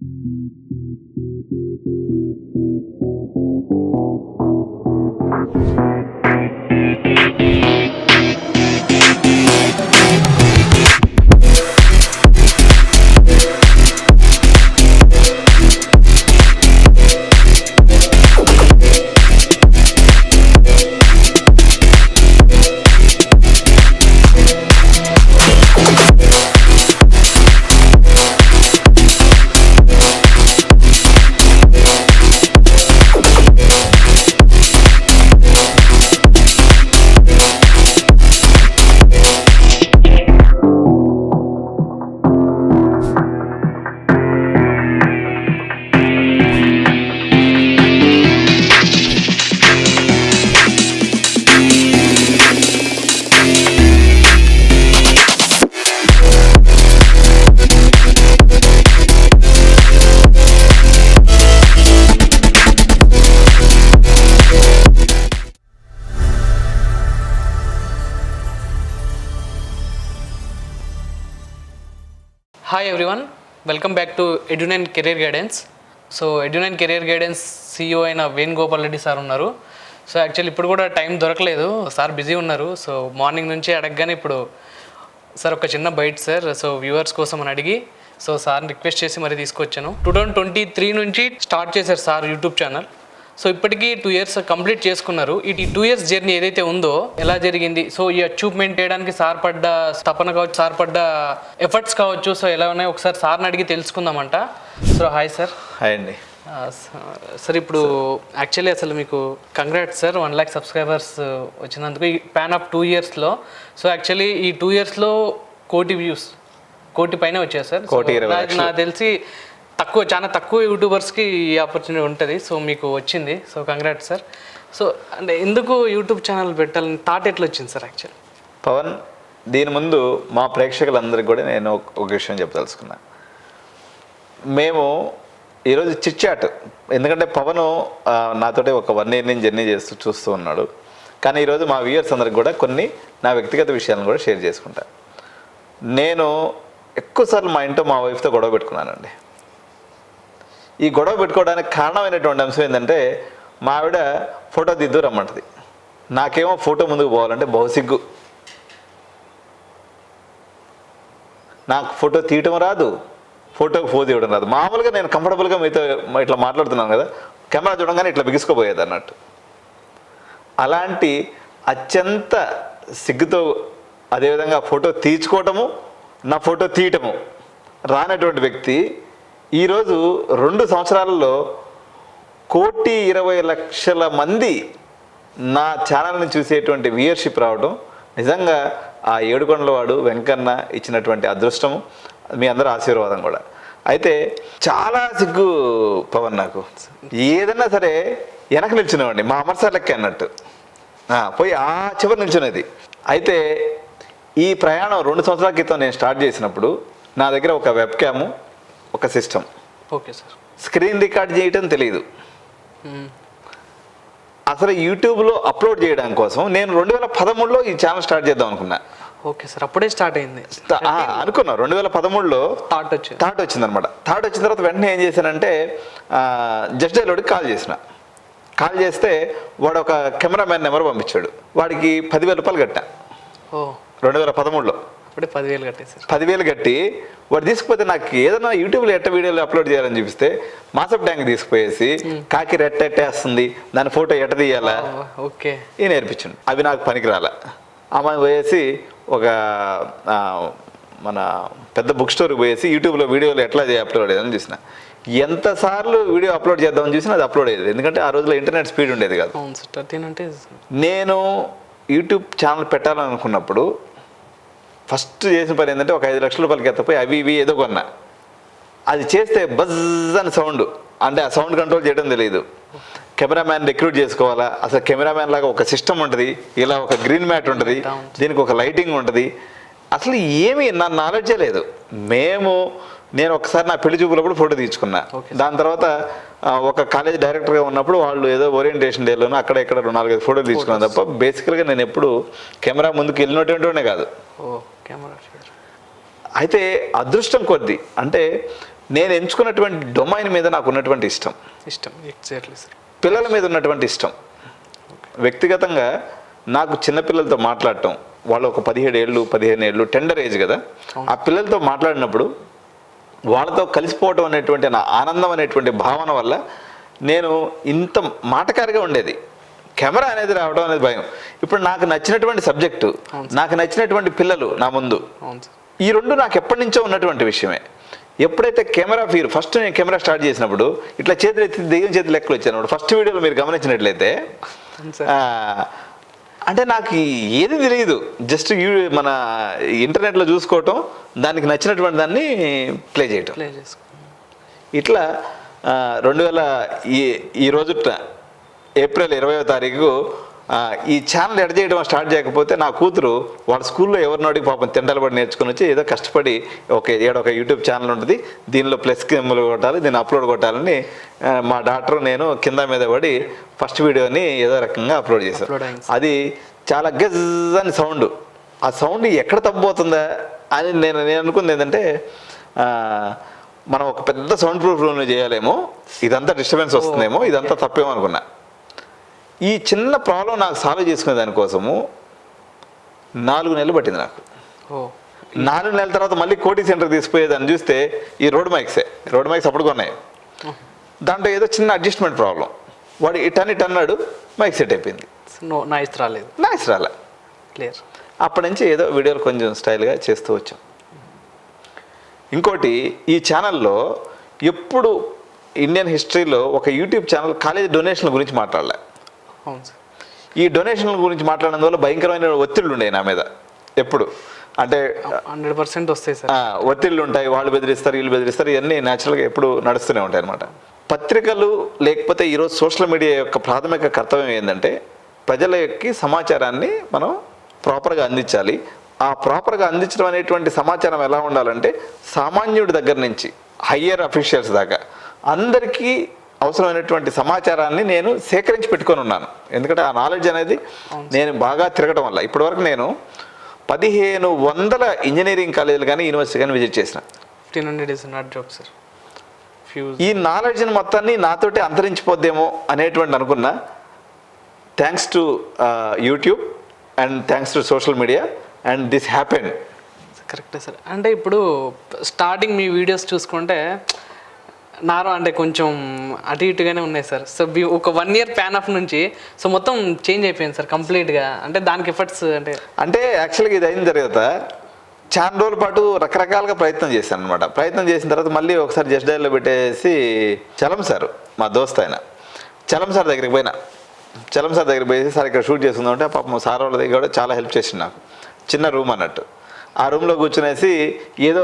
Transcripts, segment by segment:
Hi everyone, welcome back to Edunine career guidance. So Edunine career guidance CEO అయిన Venugopal Reddy sir ఉన్నారు. So actually ఇప్పుడు కూడా time దొరకలేదు, sir busy ఉన్నారు. So morning నుంచి అడగగానే ఇప్పుడు సార్ ఒక చిన్న బైట్ సార్, సో వ్యూవర్స్ కోసం అని అడిగి సో సార్ని రిక్వెస్ట్ చేసి మరీ తీసుకొచ్చాను. 2023 నుంచి స్టార్ట్ చేశారు సార్ యూట్యూబ్ ఛానల్. సో ఇప్పటికీ 2 years కంప్లీట్ చేసుకున్నారు. ఈ 2 years జర్నీ ఏదైతే ఉందో ఎలా జరిగింది, సో ఈ అచీవ్మెంట్ చేయడానికి సార్ పడ్డ తపన కావచ్చు, సార్ పడ్డ ఎఫర్ట్స్ కావచ్చు, సో ఎలా ఉన్నాయో ఒకసారి సార్ని అడిగి తెలుసుకుందామంట. So hi sir. హాయ్ అండి. సార్ ఇప్పుడు యాక్చువల్లీ అసలు మీకు కంగ్రాట్స్ సార్, 1 lakh సబ్స్క్రైబర్స్ వచ్చినందుకు ఈ ప్యాన్ ఆఫ్ 2 yearsలో. సో యాక్చువల్లీ ఈ 2 yearsలో 1 కోటి వ్యూస్, 1 కోటి పైన వచ్చాయి సార్. నాకు తెలిసి చాలా తక్కువ యూట్యూబర్స్కి ఈ ఆపర్చునిటీ ఉంటుంది. సో మీకు వచ్చింది, సో కంగ్రాట్స్ సార్. సో అంటే ఎందుకు యూట్యూబ్ ఛానల్ పెట్టాలని థాట్ ఎట్లా వచ్చింది సార్? యాక్చువల్ పవన్, దీని ముందు మా ప్రేక్షకులందరికీ కూడా నేను ఒక విషయం చెప్పదలుచుకున్నా. మేము ఈరోజు చిట్చాట్, ఎందుకంటే పవన్ నాతోటి ఒక 1 year నుంచి జర్నీ చూస్తూ ఉన్నాడు. కానీ ఈరోజు మా వ్యూయర్స్ అందరికి కూడా కొన్ని నా వ్యక్తిగత విషయాలను కూడా షేర్ చేసుకుంటా. నేను ఎక్కువసార్లు మా ఇంట్లో మా వైఫ్తో గొడవ పెట్టుకున్నానండి. ఈ గొడవ పెట్టుకోవడానికి కారణమైనటువంటి అంశం ఏంటంటే, మా ఆవిడ ఫోటో దిద్దు రమ్మంటది. నాకేమో ఫోటో ముందుకు పోవాలంటే బహుసిగ్గు. నాకు ఫోటో తీయటం రాదు, ఫోటోకి పోజ్ ఇవ్వడం రాదు. మామూలుగా నేను కంఫర్టబుల్గా మీతో ఇట్లా మాట్లాడుతున్నాను కదా, కెమెరా చూడంగానే ఇట్లా బిగుసుకుపోయేది అన్నట్టు. అలాంటి అత్యంత సిగ్గుతో, అదేవిధంగా ఫోటో తీర్చుకోవటము, నా ఫోటో తీయటము రానటువంటి వ్యక్తి ఈరోజు 2 సంవత్సరాలలో 1,20,00,000 మంది నా ఛానల్ని చూసేటువంటి వ్యూయర్షిప్ రావడం నిజంగా ఆ ఏడుకొండలవాడు వెంకన్న ఇచ్చినటువంటి అదృష్టము, మీ అందరూ ఆశీర్వాదం కూడా. అయితే చాలా సిగ్గు పవన్, నాకు ఏదన్నా సరే వెనక నిల్చునేవాడిని, మా అమర్సార్ లెక్క అన్నట్టు పోయి ఆ చివరి నిల్చునేది. అయితే ఈ ప్రయాణం 2 సంవత్సరాల క్రితం నేను స్టార్ట్ చేసినప్పుడు నా దగ్గర ఒక వెబ్ క్యాము, ఒక system. Okay sir. Screen record చేయటం తెలియదు. అసలు యూట్యూబ్లో అప్లోడ్ చేయడం కోసం నేను 2013లో ఈ ఛానల్ స్టార్ట్ చేద్దాం అనుకున్నా. ఓకే సార్, అప్పుడే స్టార్ట్ అయింది అనుకున్నా. 2013లో థాట్ వచ్చిందనమాట. థాట్ వచ్చిన తర్వాత వెంటనే ఏం చేశానంటే, జస్ట్ డైలోడ్కి కాల్ చేస్తే వాడు ఒక కెమెరామ్యాన్ నెంబర్ పంపించాడు. వాడికి 10,000 రూపాయలు కట్టా. 2013లో 10,000 కట్టేసారు. 10,000 కట్టి వాడు తీసుకుపోతే నాకు ఏదైనా యూట్యూబ్లో వీడియోలు అప్లోడ్ చేయాలని చూపిస్తే మాసప్ ట్యాంక్ తీసుకుపోయేసి కాకి రెట్టేస్తుంది, దాని ఫోటో ఎట్ట తీయాలా ఓకే ఈ నేర్పించండి. అవి నాకు పనికిరాల. అమ్మాయి పోయేసి ఒక మన పెద్ద బుక్ స్టోర్కి పోయేసి యూట్యూబ్లో వీడియోలు ఎట్లా అప్లోడ్ చేయాలని చూసిన. ఎంతసార్లు వీడియో అప్లోడ్ చేద్దామని చూసినా అది అప్లోడ్ అయ్యేది, ఎందుకంటే ఆ రోజులో ఇంటర్నెట్ స్పీడ్ ఉండేది కాదు. నేను యూట్యూబ్ ఛానల్ పెట్టాలనుకున్నప్పుడు ఫస్ట్ చేసిన పని ఏంటంటే, ఒక 5 లక్షల రూపాయలకి ఎత్తపోయి అవి ఇవి ఏదో కొన్నా. అది చేస్తే బజ్ అని సౌండ్, అంటే ఆ సౌండ్ కంట్రోల్ చేయడం తెలియదు. కెమెరామ్యాన్ రిక్రూట్ చేసుకోవాలా, అసలు కెమెరామ్యాన్ లాగా ఒక సిస్టమ్ ఉంటుంది, ఇలా ఒక గ్రీన్ మ్యాట్ ఉంటుంది, దీనికి ఒక లైటింగ్ ఉంటుంది. అసలు ఏమీ నా నాలెడ్జే లేదు. నేను ఒకసారి నా పెళ్లి చూపులప్పుడు ఫోటో తీసుకున్నా. దాని తర్వాత ఒక కాలేజ్ డైరెక్టర్గా ఉన్నప్పుడు వాళ్ళు ఏదో ఓరియంటేషన్ డేలోనూ అక్కడ ఇక్కడ 4-5 ఫోటోలు తీసుకున్నాను తప్ప బేసికల్గా నేను ఎప్పుడు కెమెరా ముందుకు వెళ్ళినటువంటినే కాదు. అయితే అదృష్టం కొద్ది, అంటే నేను ఎంచుకున్నటువంటి డొమైన్ మీద నాకు ఉన్నటువంటి ఇష్టం, ఎగ్జాక్ట్లీ సార్. పిల్లల మీద ఉన్నటువంటి ఇష్టం. వ్యక్తిగతంగా నాకు చిన్నపిల్లలతో మాట్లాడటం, వాళ్ళు ఒక 17 ఏళ్ళు 15 ఏళ్ళు టెండర్ ఏజ్ కదా, ఆ పిల్లలతో మాట్లాడినప్పుడు వాళ్ళతో కలిసిపోవటం అనేటువంటి నా ఆనందం అనేటువంటి భావన వల్ల నేను ఇంత మాటకారిగా ఉండేది. కెమెరా అనేది రావడం అనేది భయం. ఇప్పుడు నాకు నచ్చినటువంటి సబ్జెక్టు, నాకు నచ్చినటువంటి పిల్లలు నా ముందు, ఈ రెండు నాకు ఎప్పటి నుంచో ఉన్నటువంటి విషయమే. ఎప్పుడైతే కెమెరా ఫస్ట్ నేను కెమెరా స్టార్ట్ చేసినప్పుడు ఇట్లా చేతులు ఎత్తి దెయ్యం చేతులు లెక్కలు వచ్చాను. ఫస్ట్ వీడియోలో మీరు గమనించినట్లయితే అంటే నాకు ఏది తెలియదు, జస్ట్ మన ఇంటర్నెట్లో చూసుకోవటం, దానికి నచ్చినటువంటి దాన్ని ప్లే చేయటం. ఇట్లా 2000 ఈ రోజు ఏప్రిల్ 20వ తారీఖు ఈ ఛానల్ ఎడ్ చేయడం స్టార్ట్ చేయకపోతే నా కూతురు వాళ్ళ స్కూల్లో ఎవరిని అడిగి పాపం తింటలు పడి నేర్చుకుని వచ్చి ఏదో కష్టపడి ఒక యూట్యూబ్ ఛానల్ ఉంటుంది, దీనిలో ప్లస్ కిమ్ములు కొట్టాలి, దీన్ని అప్లోడ్ కొట్టాలని మా డాక్టర్ నేను కింద మీద పడి ఫస్ట్ వీడియోని ఏదో రకంగా అప్లోడ్ చేశాను. అది చాలా గజ్ అని సౌండ్, ఆ సౌండ్ ఎక్కడ తప్పబోతుందా అని నేను అనుకుంది ఏంటంటే మనం ఒక పెద్ద సౌండ్ ప్రూఫ్ రూమ్లో చేయాలేమో, ఇదంతా డిస్టర్బెన్స్ వస్తుందేమో, ఇదంతా తప్పేమో అనుకున్నా. ఈ చిన్న ప్రాబ్లం నాకు సాల్వ్ చేసుకునే దానికోసము 4 నెలలు పట్టింది నాకు. 4 నెలల తర్వాత మళ్ళీ కోటి సెంటర్ తీసుకుపోయేదాన్ని చూస్తే ఈ రోడ్ మైక్స్ అప్పుడు కొన్నాయి. దాంట్లో ఏదో చిన్న అడ్జస్ట్మెంట్ ప్రాబ్లం, వాడు ఇట్ అన్నాడు, మైక్ సెట్ అయిపోయింది, నాయిస్ రాలే. అప్పటి నుంచి ఏదో వీడియోలు కొంచెం స్టైల్గా చేస్తూ వచ్చాం. ఇంకోటి, ఈ ఛానల్లో ఎప్పుడు ఇండియన్ హిస్టరీలో ఒక యూట్యూబ్ ఛానల్ కాలేజీ డొనేషన్ల గురించి మాట్లాడలే. ఈ డొనేషన్ల గురించి మాట్లాడడం వల్ల భయంకరమైన ఒత్తిళ్ళు ఉండే నా మీద ఎప్పుడు. అంటే 100% వస్తాయి సార్, ఒత్తిళ్ళు ఉంటాయి, వాళ్ళు బెదిరిస్తారు వీళ్ళు బెదిరిస్తారు, ఇవన్నీ న్యాచురల్గా ఎప్పుడు నడుస్తూనే ఉంటాయి అనమాట. పత్రికలు లేకపోతే ఈరోజు సోషల్ మీడియా యొక్క ప్రాథమిక కర్తవ్యం ఏంటంటే ప్రజలకి సమాచారాన్ని మనం ప్రాపర్గా అందించాలి. ఆ ప్రాపర్గా అందించడం అనేటువంటి సమాచారం ఎలా ఉండాలంటే సామాన్యుడి దగ్గర నుంచి హయ్యర్ అఫీషియల్స్ దాకా అందరికీ అవసరమైనటువంటి సమాచారాన్ని నేను సేకరించి పెట్టుకొని ఉన్నాను. ఎందుకంటే ఆ నాలెడ్జ్ అనేది నేను బాగా తిరగడం వల్ల ఇప్పటివరకు నేను 1500 ఇంజనీరింగ్ కాలేజీలు కానీ యూనివర్సిటీ కానీ విజిట్ చేసిన. 1500 is not job sir. ఈ నాలెడ్జ్ని మొత్తాన్ని నాతోటి అంతరించిపోద్దేమో అనేటువంటి అనుకున్నా. Thanks to YouTube and thanks to social media and this happen. కరెక్టే సార్. అంటే ఇప్పుడు స్టార్టింగ్ మీ వీడియోస్ చూసుకుంటే అంటే కొంచెం అటు ఇటుగానే ఉన్నాయి సార్. సో ఒక 1 year ప్యాన్ ఆఫ్ నుంచి సో మొత్తం చేంజ్ అయిపోయింది సార్ కంప్లీట్గా. అంటే దానికి ఎఫర్ట్స్ అంటే యాక్చువల్గా ఇది అయిన తర్వాత చాలా రోజుల పాటు రకరకాలుగా ప్రయత్నం చేశాను అనమాట. ప్రయత్నం చేసిన తర్వాత మళ్ళీ ఒకసారి జస్ట్ డైల్లో పెట్టేసి చలం సార్, మా దోస్త్ ఆయన, చలం సార్ దగ్గరికి పోయేసి సార్ ఇక్కడ షూట్ చేసుకుందామంటే పాపం సార్ వాళ్ళ దగ్గర కూడా చాలా హెల్ప్ చేసింది నాకు. చిన్న రూమ్ అన్నట్టు, ఆ రూమ్లో కూర్చునేసి ఏదో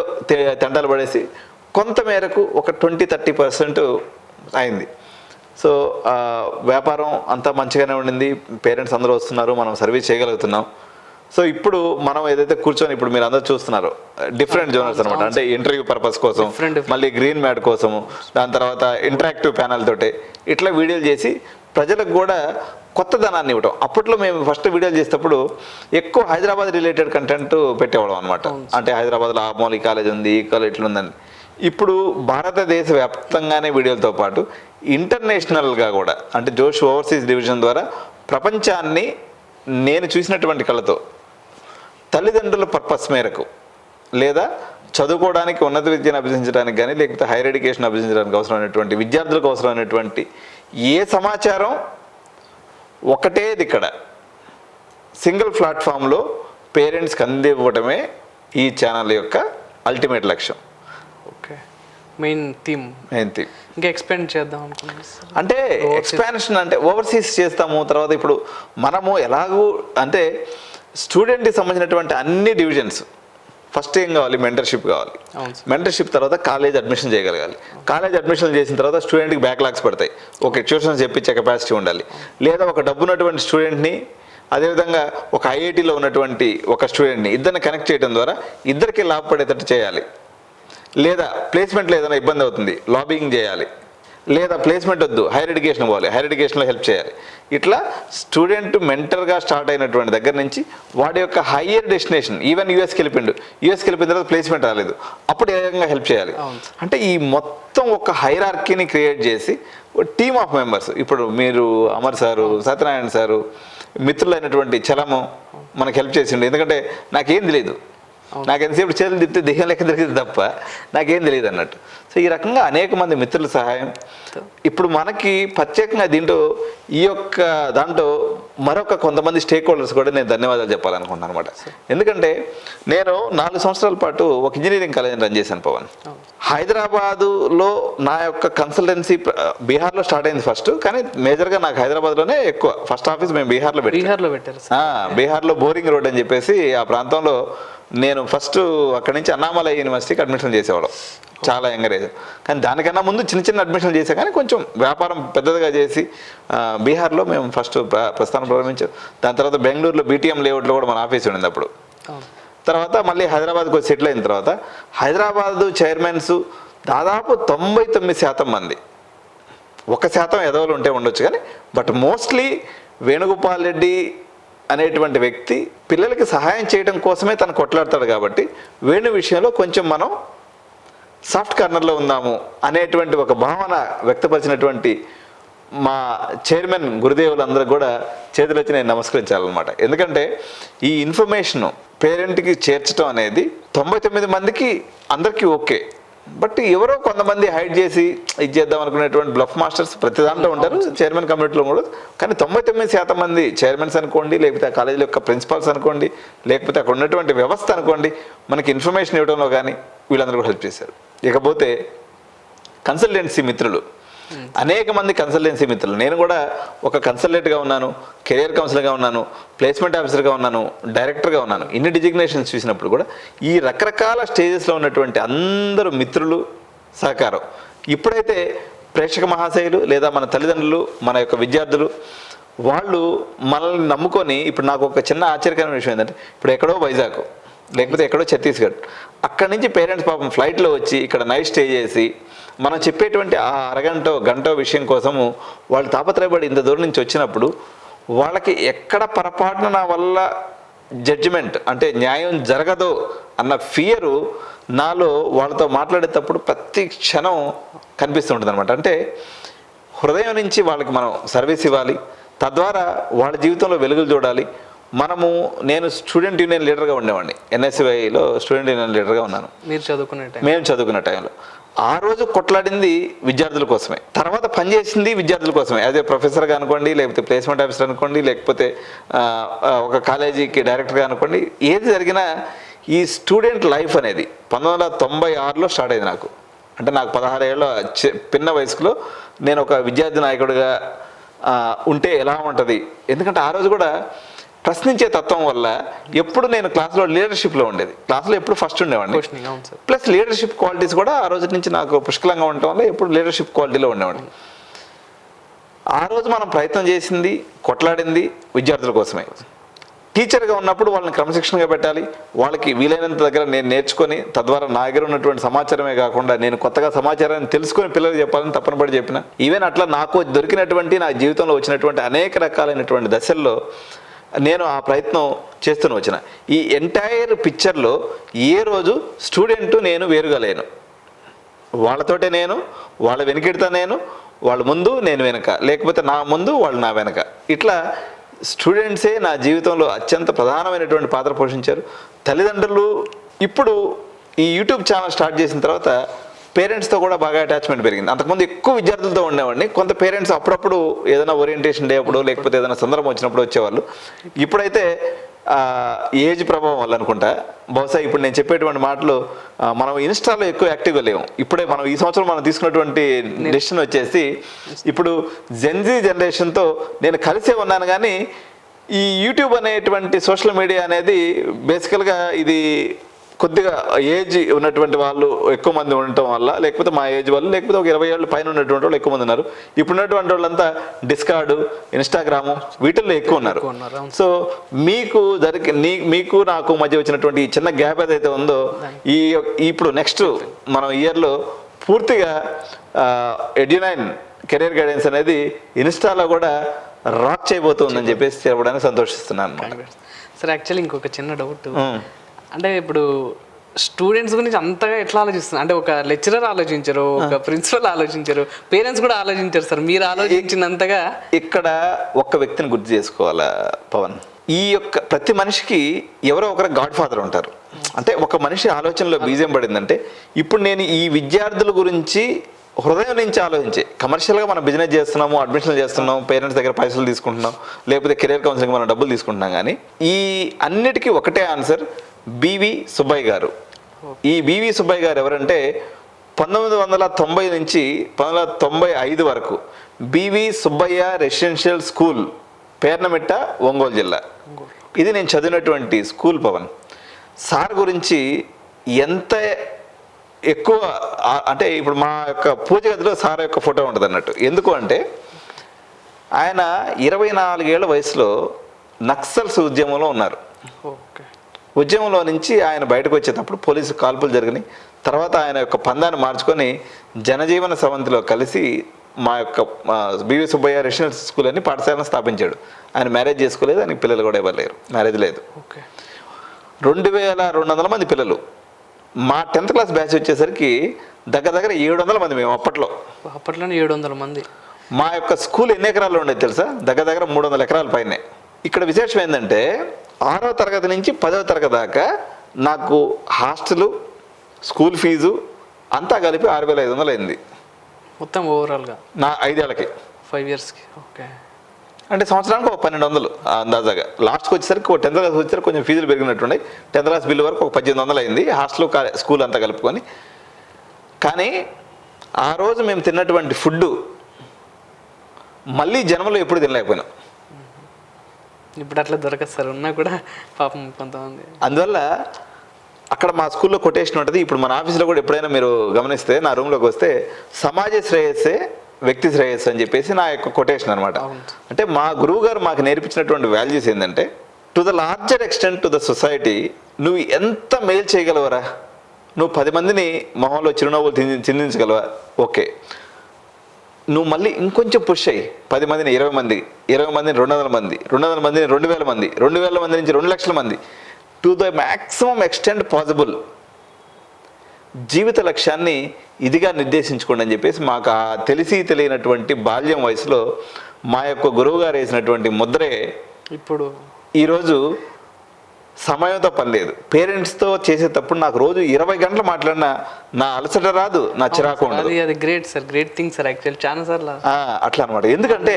తంటాలు పడేసి కొంత మేరకు ఒక 20-30% అయింది. సో వ్యాపారం అంతా మంచిగానే ఉండింది, పేరెంట్స్ అందరూ వస్తున్నారు, మనం సర్వీస్ చేయగలుగుతున్నాం. సో ఇప్పుడు మనం ఏదైతే కూర్చొని ఇప్పుడు మీరు అందరూ చూస్తున్నారు డిఫరెంట్ జోనర్స్ అనమాట. అంటే ఇంటర్వ్యూ పర్పస్ కోసం, మళ్ళీ గ్రీన్ మ్యాట్ కోసము, దాని తర్వాత ఇంటరాక్టివ్ ప్యానల్ తోటి ఇట్లా వీడియోలు చేసి ప్రజలకు కూడా కొత్తదనాన్ని ఇవ్వటం. అప్పట్లో మేము ఫస్ట్ వీడియోలు చేసేటప్పుడు ఎక్కువ హైదరాబాద్ రిలేటెడ్ కంటెంట్ పెట్టేవాళ్ళం అనమాట. అంటే హైదరాబాద్లో ఆ మౌలి కాలేజ్ ఉంది, ఈ కాలేజ్ ఇట్లుందని. ఇప్పుడు భారతదేశ వ్యాప్తంగానే వీడియోలతో పాటు ఇంటర్నేషనల్గా కూడా, అంటే జోష్ ఓవర్సీస్ డివిజన్ ద్వారా ప్రపంచాన్ని నేను చూసినటువంటి కళతో తల్లిదండ్రుల పర్పస్ మేరకు లేదా చదువుకోవడానికి ఉన్నత విద్యను అభ్యసించడానికి కానీ లేకపోతే హైయర్ ఎడ్యుకేషన్ అభ్యసించడానికి అవసరమైనటువంటి విద్యార్థులకు అవసరమైనటువంటి ఏ సమాచారం ఒకటేది ఇక్కడ సింగిల్ ప్లాట్ఫామ్లో పేరెంట్స్కి అందివ్వడమే ఈ ఛానల్ యొక్క అల్టిమేట్ లక్ష్యం. ఓకే, మెయిన్ థీమ్ ఇంకా ఎక్స్పాండ్ చేద్దాం అనుకున్నాను. అంటే ఎక్స్పాన్షన్ అంటే ఓవర్సీస్ చేస్తాము. తర్వాత ఇప్పుడు మనము ఎలాగూ అంటే స్టూడెంట్కి సంబంధించినటువంటి అన్ని డివిజన్స్ ఫస్ట్ ఏం కావాలి, మెంటర్షిప్ కావాలి. మెంటర్షిప్ తర్వాత కాలేజ్ అడ్మిషన్ చేయగలగాలి. కాలేజ్ అడ్మిషన్ చేసిన తర్వాత స్టూడెంట్కి బ్యాక్లాగ్స్ పడతాయి. ఓకే, ట్యూషన్స్ చెప్పించే కెపాసిటీ ఉండాలి. లేదా ఒక డబ్బున్నటువంటి స్టూడెంట్ని అదేవిధంగా ఒక ఐఐటీలో ఉన్నటువంటి ఒక స్టూడెంట్ని ఇద్దరిని కనెక్ట్ చేయడం ద్వారా ఇద్దరికి లాభపడేటట్టు చేయాలి. లేదా ప్లేస్మెంట్లో ఏదైనా ఇబ్బంది అవుతుంది, లాబింగ్ చేయాలి. లేదా ప్లేస్మెంట్ వద్దు హైయర్ ఎడ్యుకేషన్ పోవాలి, హైయర్ ఎడ్యుకేషన్లో హెల్ప్ చేయాలి. ఇట్లా స్టూడెంట్ మెంటర్గా స్టార్ట్ అయినటువంటి దగ్గర నుంచి వాడి యొక్క హయ్యర్ డెస్టినేషన్, ఈవెన్ యూఎస్కి వెళ్ళిపోయిండు, యూఎస్కి వెళ్ళిపోయిన తర్వాత ప్లేస్మెంట్ రాలేదు, అప్పుడు ఏ విధంగా హెల్ప్ చేయాలి అంటే ఈ మొత్తం ఒక హైరార్కీని క్రియేట్ చేసి టీమ్ ఆఫ్ మెంబర్స్. ఇప్పుడు మీరు అమర్ సారు, సత్యనారాయణ సారు, మిత్రులైనటువంటి చలము మనకు హెల్ప్ చేసిండు. ఎందుకంటే నాకేం తెలియదు, నాకు ఎంతసేపు చేతులు తిప్పితే దెయ్యం లెక్క తిరిగింది తప్ప నాకేం తెలియదు అన్నట్టు. సో ఈ రకంగా అనేక మంది మిత్రుల సహాయం. ఇప్పుడు మనకి ప్రత్యేకంగా దీంట్లో ఈ యొక్క దాంట్లో మరొక కొంతమంది స్టేక్ హోల్డర్స్ కూడా నేను ధన్యవాదాలు చెప్పాలనుకుంటున్నాను అనమాట. ఎందుకంటే నేను 4 సంవత్సరాల పాటు ఒక ఇంజనీరింగ్ కాలేజీని రన్ చేశాను పవన్. హైదరాబాదులో నా యొక్క కన్సల్టెన్సీ బీహార్లో స్టార్ట్ అయింది ఫస్ట్, కానీ మేజర్గా నాకు హైదరాబాద్లోనే ఎక్కువ. ఫస్ట్ ఆఫీస్ మేము బీహార్లో పెట్టారు. బీహార్లో బోరింగ్ రోడ్ అని చెప్పేసి ఆ ప్రాంతంలో నేను ఫస్ట్ అక్కడి నుంచి అన్నామలై యూనివర్సిటీకి అడ్మిషన్ చేసేవాళ్ళం, చాలా ఎంకరేజ్. కానీ దానికన్నా ముందు చిన్న చిన్న అడ్మిషన్లు చేసా, కానీ కొంచెం వ్యాపారం పెద్దదిగా చేసి బీహార్లో మేము ఫస్ట్ ప్రస్థానం ప్రారంభించాం. దాని తర్వాత బెంగళూరులో బీటీఎం లేఅవుట్లో కూడా మన ఆఫీస్ ఉండింది అప్పుడు. తర్వాత మళ్ళీ హైదరాబాద్కి వచ్చి సెటిల్ అయిన తర్వాత హైదరాబాదు చైర్మన్స్ దాదాపు 99% మంది, 1% ఎదవలు ఉంటే ఉండొచ్చు కానీ, బట్ మోస్ట్లీ వేణుగోపాల్ రెడ్డి అనేటువంటి వ్యక్తి పిల్లలకి సహాయం చేయడం కోసమే తను కొట్లాడతాడు. కాబట్టి వేణు విషయంలో కొంచెం మనం సాఫ్ట్ కార్నర్లో ఉందాము అనేటువంటి ఒక భావన వ్యక్తపరిచినటువంటి మా చైర్మన్ గురుదేవులందరూ కూడా చేతులొచ్చి నేను నమస్కరించాలన్నమాట. ఎందుకంటే ఈ ఇన్ఫర్మేషన్ పేరెంట్కి చేర్చడం అనేది 99 మందికి అందరికీ ఓకే, బట్ ఎవరో కొంతమంది హైడ్ చేసి ఇది చేద్దాం అనుకునేటువంటి బ్లఫ్ మాస్టర్స్ ప్రతి దాంట్లో ఉంటారు, చైర్మన్ కమిటీలో కూడా. కానీ 99% మంది చైర్మన్స్ అనుకోండి, లేకపోతే ఆ కాలేజీల యొక్క ప్రిన్సిపాల్స్ అనుకోండి, లేకపోతే అక్కడ ఉన్నటువంటి వ్యవస్థ అనుకోండి, మనకి ఇన్ఫర్మేషన్ ఇవ్వడంలో కానీ వీళ్ళందరూ కూడా హెల్ప్ చేశారు. ఇకపోతే కన్సల్టెన్సీ మిత్రులు, అనేక మంది కన్సల్టెన్సీ మిత్రులు. నేను కూడా ఒక కన్సల్టెంట్గా ఉన్నాను, కెరియర్ కౌన్సిలర్గా ఉన్నాను, ప్లేస్మెంట్ ఆఫీసర్గా ఉన్నాను, డైరెక్టర్గా ఉన్నాను. ఇన్ని డిజిగ్నేషన్స్ చూసినప్పుడు కూడా ఈ రకరకాల స్టేజెస్లో ఉన్నటువంటి అందరూ మిత్రులు సహకారం. ఇప్పుడైతే ప్రేక్షక మహాశయులు లేదా మన తల్లిదండ్రులు, మన యొక్క విద్యార్థులు, వాళ్ళు మనల్ని నమ్ముకొని, ఇప్పుడు నాకు ఒక చిన్న ఆశ్చర్యకరమైన విషయం ఏంటంటే, ఇప్పుడు ఎక్కడో వైజాగ్ లేకపోతే ఎక్కడో ఛత్తీస్గఢ్, అక్కడి నుంచి పేరెంట్స్ పాపం ఫ్లైట్లో వచ్చి ఇక్కడ నైట్ స్టే చేసి మనం చెప్పేటువంటి ఆ అరగంట గంట విషయం కోసము వాళ్ళు తాపత్రయపడి ఇంత దూరం నుంచి వచ్చినప్పుడు వాళ్ళకి ఎక్కడ పొరపాటున నా వల్ల జడ్జిమెంట్ అంటే న్యాయం జరగదో అన్న ఫియరు నాలో వాళ్ళతో మాట్లాడేటప్పుడు ప్రతి క్షణం కనిపిస్తుంటుంది అనమాట. అంటే హృదయం నుంచి వాళ్ళకి మనం సర్వీస్ ఇవ్వాలి, తద్వారా వాళ్ళ జీవితంలో వెలుగులు చూడాలి. నేను స్టూడెంట్ యూనియన్ లీడర్గా ఉండేవాడిని, ఎన్ఎస్యుఐలో స్టూడెంట్ యూనియన్ లీడర్గా ఉన్నాను. మేము చదువుకునే టైంలో ఆ రోజు కొట్లాడింది విద్యార్థుల కోసమే, తర్వాత పనిచేసింది విద్యార్థుల కోసమే. యాజ్ ఏ ప్రొఫెసర్గా అనుకోండి, లేకపోతే ప్లేస్మెంట్ ఆఫీసర్ అనుకోండి, లేకపోతే ఒక కాలేజీకి డైరెక్టర్గా అనుకోండి, ఏది జరిగినా ఈ స్టూడెంట్ లైఫ్ అనేది 1996లో స్టార్ట్ అయింది నాకు. అంటే నాకు 16 ఏళ్ళ పిన్న వయసులో నేను ఒక విద్యార్థి నాయకుడిగా ఉంటే ఎలా ఉంటుంది. ఎందుకంటే ఆ రోజు కూడా ప్రశ్నించే తత్వం వల్ల ఎప్పుడు నేను క్లాస్లో లీడర్షిప్లో ఉండేది, క్లాస్లో ఎప్పుడు ఫస్ట్ ఉండేవాడిని. ప్లస్ లీడర్షిప్ క్వాలిటీస్ కూడా ఆ రోజు నుంచి నాకు పుష్కలంగా ఉండటం వల్ల ఎప్పుడు లీడర్షిప్ క్వాలిటీలో ఉండేవాడిని. ఆ రోజు మనం ప్రయత్నం చేసింది, కొట్లాడింది విద్యార్థుల కోసమే. టీచర్గా ఉన్నప్పుడు వాళ్ళని క్రమశిక్షణగా పెట్టాలి, వాళ్ళకి వీలైనంత దగ్గర నేను నేర్చుకొని, తద్వారా నా దగ్గర ఉన్నటువంటి సమాచారమే కాకుండా నేను కొత్తగా సమాచారాన్ని తెలుసుకొని పిల్లలకు చెప్పాలని తప్పనిపడి చెప్పిన. ఈవెన్ అట్లా నాకు దొరికినటువంటి నా జీవితంలో వచ్చినటువంటి అనేక రకాలైనటువంటి దశల్లో నేను ఆ ప్రయత్నం చేస్తూనే వచ్చిన. ఈ ఎంటైర్ పిక్చర్లో ఏ రోజు స్టూడెంట్ నేను వేరుగా లేను. వాళ్ళతోటే నేను, వాళ్ళ వెనుకెడతా నేను, వాళ్ళ ముందు నేను వెనక, లేకపోతే నా ముందు వాళ్ళు నా వెనక. ఇట్లా స్టూడెంట్సే నా జీవితంలో అత్యంత ప్రధానమైనటువంటి పాత్ర పోషించారు. తల్లిదండ్రులు ఇప్పుడు ఈ యూట్యూబ్ ఛానల్ స్టార్ట్ చేసిన తర్వాత పేరెంట్స్తో కూడా బాగా అటాచ్మెంట్ పెరిగింది. అంతకుముందు ఎక్కువ విద్యార్థులతో ఉండేవాడిని. కొంత పేరెంట్స్ అప్పుడప్పుడు ఏదైనా ఓరియంటేషన్ డే అప్పుడు, లేకపోతే ఏదైనా సందర్భం వచ్చినప్పుడు వచ్చేవాళ్ళు. ఇప్పుడైతే ఏజ్ ప్రభావం వల్ల అనుకుంటా, బహుశా ఇప్పుడు నేను చెప్పేటువంటి మాటలు మనం ఇన్స్టాలో ఎక్కువ యాక్టివ్గా లేవు. ఇప్పుడే మనం ఈ సంవత్సరం మనం తీసుకున్నటువంటి డెసిషన్ వచ్చేసి ఇప్పుడు జెన్జీ జనరేషన్తో నేను కలిసే ఉన్నాను. కానీ ఈ యూట్యూబ్ అనేటువంటి సోషల్ మీడియా అనేది బేసికల్గా ఇది కొద్దిగా ఏజ్ ఉన్నటువంటి వాళ్ళు ఎక్కువ మంది ఉండటం వల్ల, లేకపోతే మా ఏజ్ వాళ్ళు, లేకపోతే ఒక 20 ఏళ్ళ పైన ఉన్నటువంటి వాళ్ళు ఎక్కువ మంది ఉన్నారు. ఇప్పుడున్నటువంటి వాళ్ళంతా డిస్కార్డ్, ఇన్స్టాగ్రాము వీటిల్లో ఎక్కువ ఉన్నారు. సో మీకు నాకు మధ్య వచ్చినటువంటి ఈ చిన్న గ్యాప్ ఏదైతే ఉందో, ఇప్పుడు నెక్స్ట్ మనం ఇయర్లో పూర్తిగా ఎడ్యునైన్ కెరీర్ గైడెన్స్ అనేది ఇన్స్టాలో కూడా రాక్ చేయబోతుందని చెప్పేసి చెప్పడానికి సంతోషిస్తున్నాను అనమాట. సార్ యాక్చువల్లీ ఇంకొక చిన్న డౌట్, అంటే ఇప్పుడు స్టూడెంట్స్ గురించి అంతగా ఎట్లా ఆలోచిస్తున్నారు? అంటే ఒక లెక్చరర్ ఆలోచించరు, ఒక ప్రిన్సిపల్ ఆలోచించరు, పేరెంట్స్ కూడా ఆలోచించారు సార్. మీరు ఆలోచించినంతగా ఇక్కడ ఒక్క వ్యక్తిని గుర్తు చేసుకోవాలా పవన్, ఈ యొక్క ప్రతి మనిషికి ఎవరో ఒకరు గాడ్ ఫాదర్ ఉంటారు. అంటే ఒక మనిషి ఆలోచనలో బీజం పడిందంటే, ఇప్పుడు నేను ఈ విద్యార్థుల గురించి హృదయం నుంచి ఆలోచించే, కమర్షియల్గా మనం బిజినెస్ చేస్తున్నాము, అడ్మిషన్లు చేస్తున్నాం, పేరెంట్స్ దగ్గర పైసలు తీసుకుంటున్నాం, లేకపోతే కెరీర్ కౌన్సిలింగ్ మనం డబ్బులు తీసుకుంటున్నాం, కానీ ఈ అన్నిటికీ ఒకటే ఆన్సర్ బివి సుబ్బయ్య గారు. ఈ బివి సుబ్బయ్య గారు ఎవరంటే 1990 నుంచి 1995 వరకు BV Subbaiah residential school, Pernamitta, Ongole జిల్లా. ఇది నేను చదివినటువంటి స్కూల్ పవన్. సార్ గురించి ఎంత ఎక్కువ అంటే ఇప్పుడు మా యొక్క పూజ గదిలో సార్ యొక్క ఫోటో ఉంటుంది అన్నట్టు. ఎందుకు అంటే ఆయన 24 ఏళ్ల వయసులో నక్సల్స్ ఉద్యమంలో ఉన్నారు. ఉద్యమంలో నుంచి ఆయన బయటకు వచ్చేటప్పుడు పోలీసు కాల్పులు జరిగినాయి. తర్వాత ఆయన యొక్క పందాన్ని మార్చుకొని జనజీవన సవంతిలో కలిసి మా యొక్క బివి సుబ్బయ్య రెసిడెన్షియల్ స్కూల్ అని పాఠశాలను స్థాపించాడు. ఆయన మ్యారేజ్ చేసుకోలేదు, ఆయనకి పిల్లలు కూడా ఇవ్వలేరు, మ్యారేజ్ లేదు. 2200 మంది పిల్లలు. మా 10th క్లాస్ బ్యాచ్ వచ్చేసరికి దగ్గర 700 మంది మేము అప్పట్లోనే 700 మంది. మా యొక్క స్కూల్ ఎన్ని ఎకరాల్లో ఉండేది తెలుసా? దగ్గర 300 ఎకరాల పైనే. ఇక్కడ విశేషం ఏంటంటే 6వ తరగతి నుంచి 10వ తరగతి దాకా నాకు హాస్టలు, స్కూల్ ఫీజు అంతా కలిపి 6500 అయింది మొత్తం ఓవరాల్గా నా 5 ఏళ్ళకి, 5 ఇయర్స్కి. ఓకే, అంటే సంవత్సరానికి ఒక 1200 అందాజాగా. లాస్ట్కి వచ్చేసరికి ఒక 10th క్లాస్ వచ్చేసరికి కొంచెం ఫీజులు పెరిగినట్టున్నాయి. 10th క్లాస్ బిల్లు వరకు ఒక 1800 అయింది, హాస్టల్ స్కూల్ అంతా కలుపుకొని. కానీ ఆ రోజు మేము తిన్నటువంటి ఫుడ్ మళ్ళీ జన్మలో ఎప్పుడు తినలేకపోయినాం. ఇప్పుడు అట్లా దొరకదు సార్, ఉన్నా కూడా పాపం కొంతమంది. అందువల్ల అక్కడ మా స్కూల్లో కొటేషన్ ఉంటుంది. ఇప్పుడు మన ఆఫీస్లో కూడా ఎప్పుడైనా మీరు గమనిస్తే నా రూమ్లోకి వస్తే సమాజ శ్రేయస్సే వ్యక్తి శ్రేయస్సు అని చెప్పేసి నా యొక్క కొటేషన్ అనమాట. అంటే మా గురువు గారు మాకు నేర్పించినటువంటి వాల్యూస్ ఏంటంటే, to the larger extent to the society, నువ్వు ఎంత మేలు చేయగలవరా, నువ్వు 10 మందిని మొహంలో చిరునవ్వులు చిందించగలవా, ఓకే. నువ్వు మళ్ళీ ఇంకొంచెం పుష్ అయ్యి 10 మందిని 20 మంది, 20 మందిని 200 మంది, 200 మందిని 2000 మంది, 2000 మంది నుంచి 2 లక్షల మంది, to the maximum extent possible. జీవిత లక్ష్యాన్ని ఇదిగా నిర్దేశించుకోండి అని చెప్పేసి మాకు ఆ తెలియనటువంటి బాల్యం వయసులో మా యొక్క గురువు గారు వేసినటువంటి ముద్రే ఇప్పుడు ఈరోజు సమయంతో పని లేదు. పేరెంట్స్తో చేసేటప్పుడు నాకు రోజు 20 గంటలు మాట్లాడినా నా అలసట రాదు, నా చిరాకు ఉండదు. అది great sir, great thing sir actual చాలా సార్లు అట్లా అనమాట. ఎందుకంటే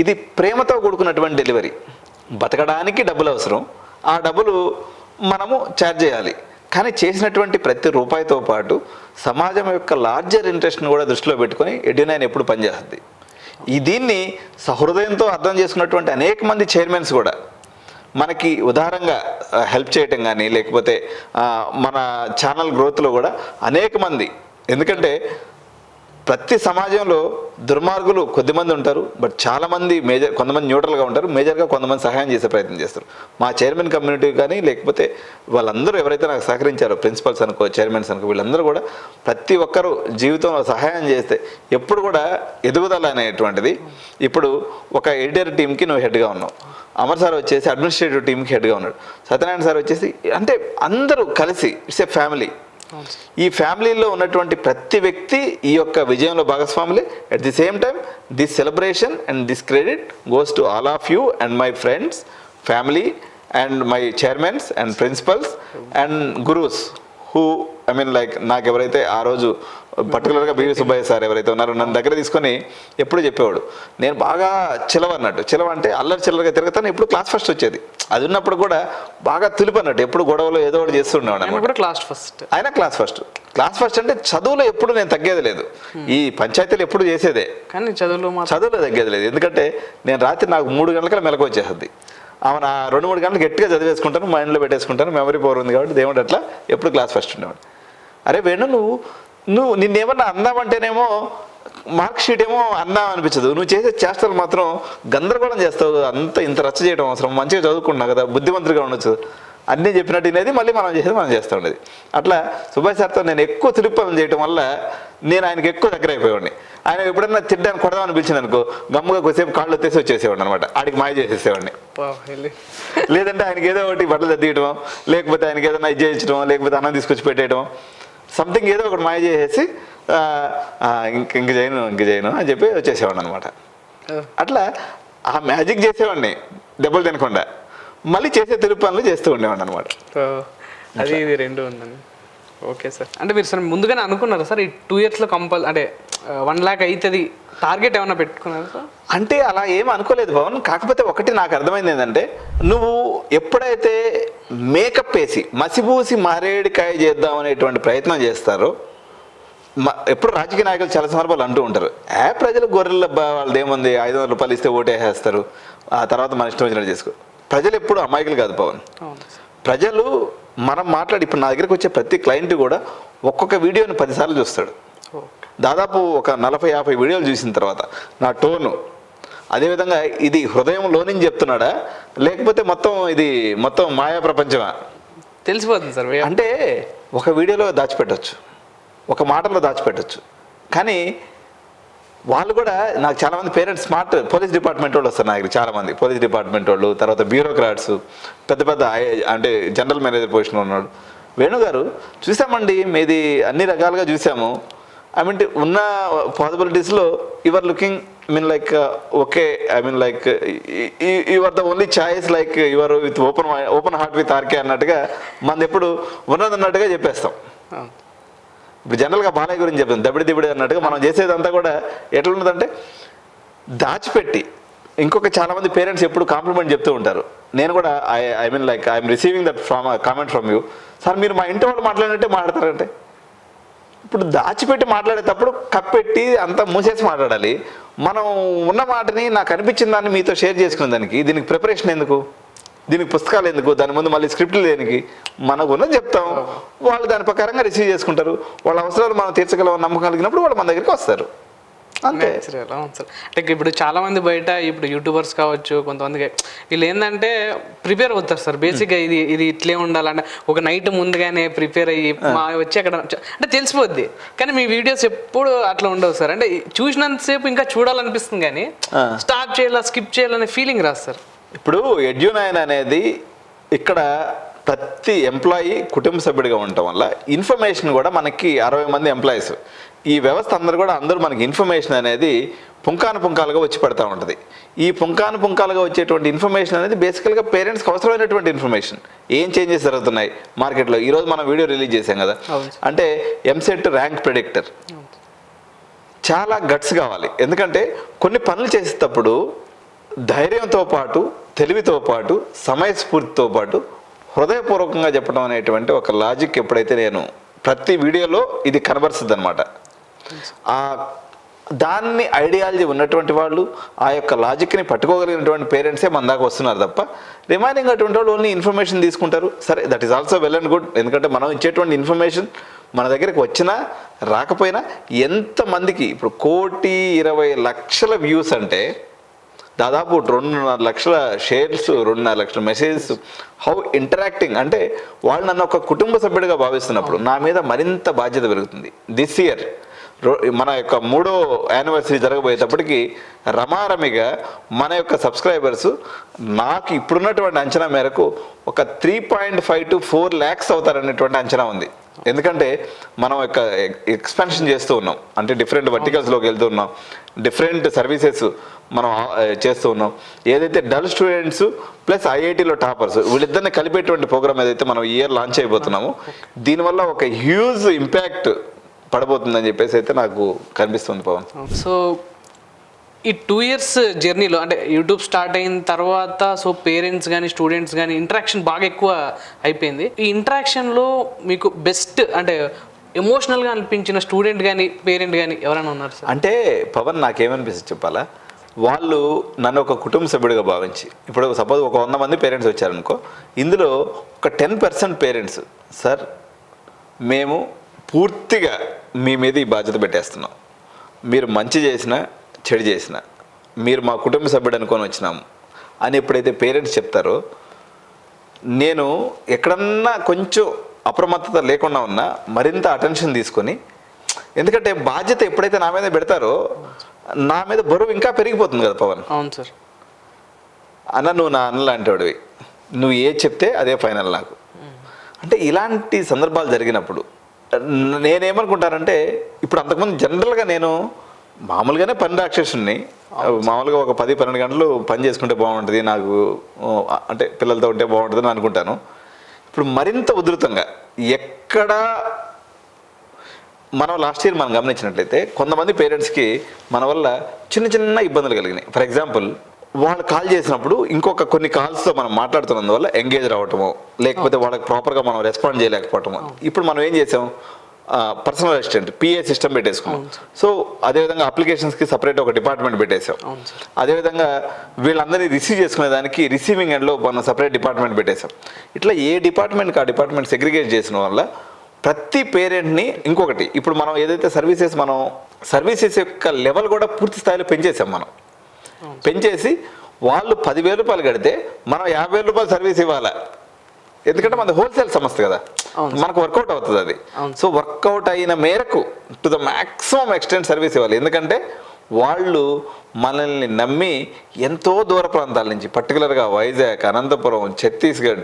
ఇది ప్రేమతో కూడుకున్నటువంటి డెలివరీ. బతకడానికి డబ్బులు అవసరం, ఆ డబ్బులు మనము ఛార్జ్ చేయాలి. కానీ చేసినటువంటి ప్రతి రూపాయితో పాటు సమాజం యొక్క లార్జర్ ఇంట్రెస్ట్ని కూడా దృష్టిలో పెట్టుకొని ఎడ్యునైన్ ఎప్పుడు పనిచేస్తుంది. దీన్ని సహృదయంతో అర్థం చేసుకున్నటువంటి అనేక మంది చైర్మన్స్ కూడా మనకి ఉదారంగా హెల్ప్ చేయటం కానీ, లేకపోతే మన ఛానల్ గ్రోత్లో కూడా అనేక మంది. ఎందుకంటే ప్రతి సమాజంలో దుర్మార్గులు కొద్దిమంది ఉంటారు, బట్ చాలామంది కొంతమంది న్యూట్రల్గా ఉంటారు, మేజర్గా కొంతమంది సహాయం చేసే ప్రయత్నం చేస్తారు. మా చైర్మన్ కమ్యూనిటీ కానీ, లేకపోతే వాళ్ళందరూ ఎవరైతే నాకు సహకరించారో, ప్రిన్సిపల్స్ అనుకో, చైర్మన్స్ అనుకో, వీళ్ళందరూ కూడా ప్రతి ఒక్కరూ జీవితంలో సహాయం చేస్తే ఎప్పుడు కూడా ఎదుగుదల అనేటువంటిది. ఇప్పుడు ఒక ఎడిటర్ టీంకి నువ్వు హెడ్గా ఉన్నావు, అమర్ సార్ వచ్చేసి అడ్మినిస్ట్రేటివ్ టీంకి హెడ్గా ఉన్నాడు, సత్యనారాయణ సార్ వచ్చేసి, అంటే అందరూ కలిసి ఇట్స్ ఏ ఫ్యామిలీ. ఈ ఫ్యామిలీలో ఉన్నటువంటి ప్రతి వ్యక్తి ఈ యొక్క విజయంలో భాగస్వాములే. At the same time this celebration and this credit goes to all of you and my friends, family and my chairmans and principals and gurus who like నాకు ఎవరైతే ఆ రోజు పర్టికులర్గా బివి సుబ్బయ్య సార్ ఎవరైతే ఉన్నారో నన్ను దగ్గర తీసుకొని ఎప్పుడు చెప్పేవాడు. నేను బాగా చిలవ అన్నట్టు, చిలవ అంటే అల్లరి చిల్లరగా తిరుగుతాను, ఎప్పుడు క్లాస్ ఫస్ట్ వచ్చేది. అది ఉన్నప్పుడు కూడా బాగా తులిపి అన్నట్టు, ఎప్పుడు గొడవలు ఏదో ఒకటి చేస్తుండేవాడు అనమాట. క్లాస్ ఫస్ట్, ఆయన క్లాస్ ఫస్ట్ అంటే చదువులో ఎప్పుడు నేను తగ్గేది లేదు, ఈ పంచాయతీలు ఎప్పుడు చేసేదే, కానీ చదువులో తగ్గేది లేదు. ఎందుకంటే నేను రాత్రి నాకు 3 గంటలకల్లా మెలకు వచ్చేస్తుంది. ఆమె 2-3 గంటలు గట్టిగా చదివేసుకుంటాను, మైండ్లో పెట్టేసుకుంటాను, మెమరీ పవర్ ఉంది కాబట్టి దేవుడు అట్లా ఎప్పుడు క్లాస్ ఫస్ట్ ఉండేవాడు. అరే వేణు, నువ్వు నిన్నేమన్నా అందామంటేనేమో మార్క్ షీట్ ఏమో అందాం అనిపించదు, నువ్వు చేసే చేష్టలు మాత్రం గందరగోళం చేస్తావు, ఇంత రచ్చ చేయడం అవసరం, మంచిగా చదువుకుంటున్నావు కదా, బుద్ధిమంతుడిగా ఉండొచ్చు అన్నీ చెప్పినట్టు అనేది మళ్ళీ మనం చేసేది మనం చేస్తూ ఉండేది. అట్లా సుభాష్ సార్తో నేను ఎక్కువ తిరుగు పనులు చేయడం వల్ల నేను ఆయనకి ఎక్కువ దగ్గర అయిపోయేవాడిని. ఆయన ఎప్పుడన్నా తిడ్డానికి కొడదామని పిలిచింది అనుకో, గమ్ముగా కొద్దిసేపు కాళ్ళు వచ్చేసి వచ్చేసేవాడిని అనమాట. ఆడికి మాయ చేసేసేవాడిని. లేదంటే ఆయనకి ఏదో ఒకటి బట్టలు తద్దియటం, లేకపోతే ఆయనకి ఏదైనా ఇది చేయించడం, లేకపోతే అన్నం తీసుకొచ్చి పెట్టేయడం, సంథింగ్ ఏదో ఒకటి మాయ చేసేసి ఇంక చేయను అని చెప్పి వచ్చేసేవాడిని అనమాట. అట్లా ఆ మ్యాజిక్ చేసేవాడిని దెబ్బలు తినకుండా, మళ్ళీ చేసే తెలుగు పనులు చేస్తూ ఉండేవాడిని అనమాట. అది ఇది రెండు ఉందండి. Okay sir. అంటే మీరు సార్ ముందుగానే అనుకున్నారా సార్ ఈ 2 yearsలో అంటే 1 lakh అవుతుంది టార్గెట్ ఏమన్నా పెట్టుకున్నారా సార్? అంటే అలా ఏం అనుకోలేదు పవన్. కాకపోతే ఒకటి నాకు అర్థమైంది ఏంటంటే, నువ్వు ఎప్పుడైతే మేకప్ వేసి మసిబూసి మారేడికాయ చేద్దాం అనేటువంటి ప్రయత్నం చేస్తారో, ఎప్పుడు రాజకీయ నాయకులు చాలా సందర్భాలు అంటూ ఉంటారు, ప్రజలు గొర్రెల వాళ్ళది ఏముంది, 500 రూపాయలు ఇస్తే ఓటేసేస్తారు, ఆ తర్వాత మన ఇష్టం వచ్చినట్టు చేసుకో. ప్రజలు ఎప్పుడు అమాయకులు కాదు పవన్. ప్రజలు మనం మాట్లాడి ఇప్పుడు నా దగ్గరికి వచ్చే ప్రతి క్లయింట్ కూడా ఒక్కొక్క వీడియోని 10 సార్లు చూస్తాడు. దాదాపు ఒక 40-50 వీడియోలు చూసిన తర్వాత నా టోను, అదేవిధంగా ఇది హృదయంలో నుంచి చెప్తున్నాడా లేకపోతే మొత్తం మాయా ప్రపంచమా తెలిసిపోతుంది సార్. అంటే ఒక వీడియోలో దాచిపెట్టచ్చు, ఒక మాటలో దాచిపెట్టచ్చు. కానీ వాళ్ళు కూడా నాకు చాలామంది పేరెంట్స్ స్మార్ట్ పోలీస్ డిపార్ట్మెంట్ వాళ్ళు వస్తారు నా దగ్గర, చాలామంది పోలీస్ డిపార్ట్మెంట్ వాళ్ళు, తర్వాత బ్యూరోక్రాట్స్, పెద్ద అంటే జనరల్ మేనేజర్ పొజిషన్లో ఉన్నాడు. వేణుగారు చూసామండి మీది అన్ని రకాలుగా చూసాము, ఐ మీన్ ఉన్న పాసిబిలిటీస్లో your looking like okay, I mean like your the only choice, like your with open heart with RK అన్నట్టుగా మనది ఎప్పుడు ఉన్నదన్నట్టుగా చెప్పేస్తాం. ఇప్పుడు జనరల్గా బాలయ్య గురించి చెప్తాం దబిడి అన్నట్టుగా మనం చేసేదంతా కూడా ఎట్లా ఉన్నదంటే దాచిపెట్టి. ఇంకొక చాలామంది పేరెంట్స్ ఎప్పుడు కాంప్లిమెంట్ చెప్తూ ఉంటారు. నేను కూడా I mean like I'm receiving that comment from you. Sir మీరు మా ఇంటి వాళ్ళు మాట్లాడినట్టే మాట్లాడతారంటే, ఇప్పుడు దాచిపెట్టి మాట్లాడేటప్పుడు కప్పెట్టి అంతా మూసేసి మాట్లాడాలి. మనం ఉన్న మాటని నాకు అనిపించిన దాన్ని మీతో షేర్ చేసుకునే దానికి దీనికి ప్రిపరేషన్ ఎందుకు, దీనికి పుస్తకాలు ఎందుకు, దాని ముందు మళ్ళీ స్క్రిప్ట్లు దేనికి? మనకు ఉన్నది చెప్తాం, వాళ్ళు దాని ప్రకారంగా రిసీవ్ చేసుకుంటారు. వాళ్ళ అవసరాలు మనం తీర్చగలం నమ్మకం కలిగినప్పుడు వాళ్ళు మన దగ్గరికి వస్తారు. అంతే. అంటే ఇప్పుడు చాలా మంది బయట ఇప్పుడు యూట్యూబర్స్ కావచ్చు, కొంతమందికి వీళ్ళు ఏంటంటే ప్రిపేర్ అవుతారు సార్. బేసిక్గా ఇది ఇట్లే ఉండాలంటే ఒక నైట్ ముందుగానే ప్రిపేర్ అయ్యి మా వచ్చి అక్కడ అంటే తెలిసిపోద్ది. కానీ మీ వీడియోస్ ఎప్పుడు అట్లా ఉండవు సార్. అంటే చూసినంతసేపు ఇంకా చూడాలనిపిస్తుంది కానీ స్టార్ట్ చేయాలా స్కిప్ చేయాలనే ఫీలింగ్ రాదు సార్. ఇప్పుడు ఎడ్యునైన్ అనేది ఇక్కడ ప్రతి ఎంప్లాయీ కుటుంబ సభ్యుడిగా ఉండటం వల్ల ఇన్ఫర్మేషన్ కూడా మనకి 60 మంది ఎంప్లాయీస్, ఈ వ్యవస్థ అందరూ మనకి ఇన్ఫర్మేషన్ అనేది పుంకాలుగా వచ్చి పడుతూ ఉంటుంది. ఈ పుంకాలుగా వచ్చేటువంటి ఇన్ఫర్మేషన్ అనేది బేసికల్గా పేరెంట్స్కి అవసరమైనటువంటి ఇన్ఫర్మేషన్. ఏం చేంజెస్ జరుగుతున్నాయి మార్కెట్లో. ఈరోజు మనం వీడియో రిలీజ్ చేసాం కదా, అంటే ఎంసెట్ ర్యాంక్ ప్రెడిక్టర్. చాలా గట్స్ కావాలి, ఎందుకంటే కొన్ని పనులు చేసేటప్పుడు ధైర్యంతో పాటు, తెలివితో పాటు, సమయస్ఫూర్తితో పాటు హృదయపూర్వకంగా చెప్పడం అనేటువంటి ఒక లాజిక్ ఎప్పుడైతే నేను ప్రతి వీడియోలో ఇది కనబరుస్తుంది అనమాట. దాన్ని ఐడియాలజీ ఉన్నటువంటి వాళ్ళు, ఆ యొక్క లాజిక్ని పట్టుకోగలిగినటువంటి పేరెంట్సే మన దాకా వస్తున్నారు తప్ప రిమైనింగ్ అటువంటి వాళ్ళు ఓన్లీ ఇన్ఫర్మేషన్ తీసుకుంటారు. సరే, that is also well and good. ఎందుకంటే మనం ఇచ్చేటువంటి ఇన్ఫర్మేషన్ మన దగ్గరికి వచ్చినా రాకపోయినా ఎంతమందికి, ఇప్పుడు 1,20,00,000 వ్యూస్ అంటే దాదాపు 2.5 లక్షల షేర్స్, 2.5 లక్షల మెసేజెస్, హౌ ఇంటరాక్టింగ్. అంటే వాళ్ళు నన్ను ఒక కుటుంబ సభ్యుడిగా భావిస్తున్నప్పుడు నా మీద మరింత బాధ్యత పెరుగుతుంది. దిస్ ఇయర్ మన యొక్క 3వ యానివర్సరీ జరగబోయేటప్పటికి రమారమిగా మన యొక్క సబ్స్క్రైబర్స్ నాకు ఇప్పుడున్నటువంటి అంచనా మేరకు ఒక 3.5 to 4 lakhs అవుతారనేటువంటి అంచనా ఉంది. ఎందుకంటే మనం యొక్క ఎక్స్పాన్షన్ చేస్తూ ఉన్నాం, అంటే డిఫరెంట్ వర్టికల్స్లోకి వెళ్తూ ఉన్నాం, డిఫరెంట్ సర్వీసెస్ మనం చేస్తూ ఉన్నాం. ఏదైతే డల్ స్టూడెంట్స్ ప్లస్ ఐఐటీలో టాపర్స్ వీళ్ళిద్దరిని కలిపేటువంటి ప్రోగ్రామ్ ఏదైతే మనం ఈ ఇయర్ లాంచ్ అయిపోతున్నామో, దీనివల్ల ఒక హ్యూజ్ ఇంపాక్ట్ పడబోతుందని చెప్పేసి అయితే నాకు కనిపిస్తుంది పవన్. సో ఈ 2 years జర్నీలో అంటే యూట్యూబ్ స్టార్ట్ అయిన తర్వాత సో పేరెంట్స్ కానీ స్టూడెంట్స్ కానీ ఇంటరాక్షన్ బాగా ఎక్కువ అయిపోయింది. ఈ ఇంటరాక్షన్లో మీకు బెస్ట్ అంటే ఎమోషనల్గా అనిపించిన స్టూడెంట్ కానీ పేరెంట్ కానీ ఎవరైనా ఉన్నారు సార్? అంటే పవన్ నాకేమనిపిస్తుంది చెప్పాలా, వాళ్ళు నన్ను ఒక కుటుంబ సభ్యుడిగా భావించి, ఇప్పుడు సపోజ్ ఒక 100 మంది పేరెంట్స్ వచ్చారనుకో, ఇందులో ఒక 10% పేరెంట్స్ సార్ మేము పూర్తిగా మీ మీద ఈ బాధ్యత పెట్టేస్తున్నాం, మీరు మంచి చేసినా చెడు చేసినా మీరు మా కుటుంబ సభ్యుడు అనుకొని వచ్చినాము అని ఎప్పుడైతే పేరెంట్స్ చెప్తారో, నేను ఎక్కడన్నా కొంచెం అప్రమత్తత లేకుండా ఉన్నా మరింత అటెన్షన్ తీసుకొని, ఎందుకంటే బాధ్యత ఎప్పుడైతే నా మీద పెడతారో నా మీద బరువు ఇంకా పెరిగిపోతుంది కదా పవన్. అవును సార్. అన్న నువ్వు నా అన్న లాంటి వాడివి, నువ్వు ఏ చెప్తే అదే ఫైనల్ నాకు. అంటే ఇలాంటి సందర్భాలు జరిగినప్పుడు నేనేమనుకుంటానంటే, ఇప్పుడు అంతకుముందు జనరల్గా నేను మామూలుగానే పని రాక్షసుని, మామూలుగా ఒక 10-12 గంటలు పని చేసుకుంటే బాగుంటుంది నాకు, అంటే పిల్లలతో ఉంటే బాగుంటుంది అని అనుకుంటాను. ఇప్పుడు మరింత ఉధృతంగా ఎక్కడ మనం లాస్ట్ ఇయర్ మనం గమనించినట్లయితే కొంతమంది పేరెంట్స్కి మన వల్ల చిన్న చిన్న ఇబ్బందులు కలిగినాయి. ఫర్ ఎగ్జాంపుల్, వాళ్ళు కాల్ చేసినప్పుడు ఇంకొక కొన్ని కాల్స్తో మనం మాట్లాడుతున్నందువల్ల ఎంగేజ్ రావటము, లేకపోతే వాళ్ళకి ప్రాపర్గా మనం రెస్పాండ్ చేయలేకపోవటము. ఇప్పుడు మనం ఏం చేసాం, పర్సనల్ అసిస్టెంట్ పిఏ సిస్టమ్ పెట్టేసుకున్నాం. సో అదేవిధంగా అప్లికేషన్స్కి సపరేట్ ఒక డిపార్ట్మెంట్ పెట్టేసాం. అదేవిధంగా వీళ్ళందరినీ రిసీవ్ చేసుకునే దానికి రిసీవింగ్ ఎండ్లో మనం సపరేట్ డిపార్ట్మెంట్ పెట్టేసాం. ఇట్లా ఏ డిపార్ట్మెంట్కి ఆ డిపార్ట్మెంట్ సెగ్రిగేట్ చేసిన వల్ల ప్రతి పేరెంట్ని, ఇంకొకటి ఇప్పుడు మనం ఏదైతే సర్వీసెస్ యొక్క లెవెల్ కూడా పూర్తి స్థాయిలో పెంచేసాం. మనం పెంచేసి వాళ్ళు 10,000 రూపాయలు కడితే మనం 50,000 రూపాయలు సర్వీస్ ఇవ్వాలా. ఎందుకంటే మన హోల్సేల్ సంస్థ కదా, మనకు వర్కౌట్ అవుతుంది అది. సో వర్కౌట్ అయిన మేరకు to the maximum extent service ఇవ్వాలి. ఎందుకంటే వాళ్ళు మనల్ని నమ్మి ఎంతో దూర ప్రాంతాల నుంచి, పర్టికులర్గా వైజాగ్, అనంతపురం, ఛత్తీస్గఢ్,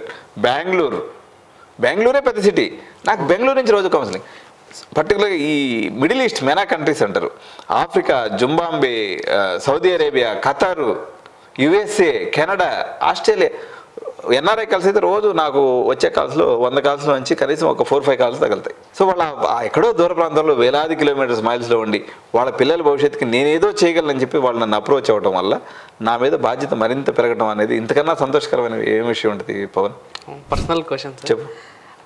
బెంగళూరే పెద్ద సిటీ. నాకు బెంగళూరు నుంచి రోజు కౌన్సిలింగ్, పర్టికులర్గా ఈ మిడిల్ ఈస్ట్ మెనా కంట్రీస్ అంటారు, Africa, Zimbabwe, Saudi Arabia, ఖతారు, USA, Canada, Australia, NRI calls అయితే రోజు నాకు వచ్చే కాల్స్లో 100 కాల్స్లో నుంచి కనీసం ఒక 4-5 కాల్స్ తగులుతాయి. సో వాళ్ళ ఎక్కడో దూర ప్రాంతంలో వేలాది కిలోమీటర్స్ మైల్స్లో ఉండి వాళ్ళ పిల్లల భవిష్యత్తుకి నేనేదో చేయగలనని చెప్పి వాళ్ళు నన్ను అప్రోచ్ అవ్వడం వల్ల నా మీద బాధ్యత మరింత పెరగడం అనేది ఇంతకన్నా సంతోషకరమైన ఏం విషయం ఉంటుంది పవన్? పర్సనల్ క్వశ్చన్ చెప్పు.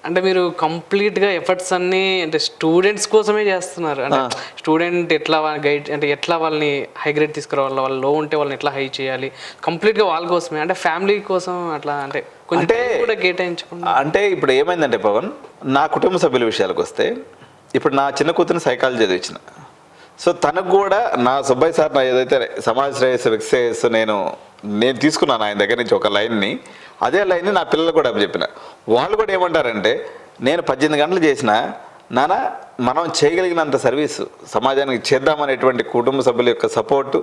అంటే మీరు కంప్లీట్గా ఎఫర్ట్స్ అన్నీ అంటే స్టూడెంట్స్ కోసమే చేస్తున్నారు. అంటే స్టూడెంట్ ఎట్లా గైడ్, అంటే ఎట్లా వాళ్ళని హై గ్రేడ్ తీసుకురావాలి, వాళ్ళు లో ఉంటే వాళ్ళని ఎట్లా హై చేయాలి, కంప్లీట్గా వాళ్ళ కోసమే, అంటే ఫ్యామిలీ కోసం అట్లా అంటే కొంచెం కూడా కేటాయించుకోండి. అంటే ఇప్పుడు ఏమైందంటే పవన్, నా కుటుంబ సభ్యుల విషయాలకు వస్తే, ఇప్పుడు నా చిన్న కూతురు సైకాలజీ చదివించిన, సో తనకు కూడా నా సుబ్బయ్య సార్ నా ఏదైతే సమాజ శ్రేయస్సు వ్యక్తిశ్రేయస్సు నేను తీసుకున్నాను ఆయన దగ్గర నుంచి ఒక లైన్ని, అదే లైన్ని నా పిల్లలు కూడా చెప్పిన. వాళ్ళు కూడా ఏమంటారంటే, నేను 18 గంటలు చేసిన నాన్న మనం చేయగలిగినంత సర్వీసు సమాజానికి చేద్దామనేటువంటి కుటుంబ సభ్యుల యొక్క సపోర్టు.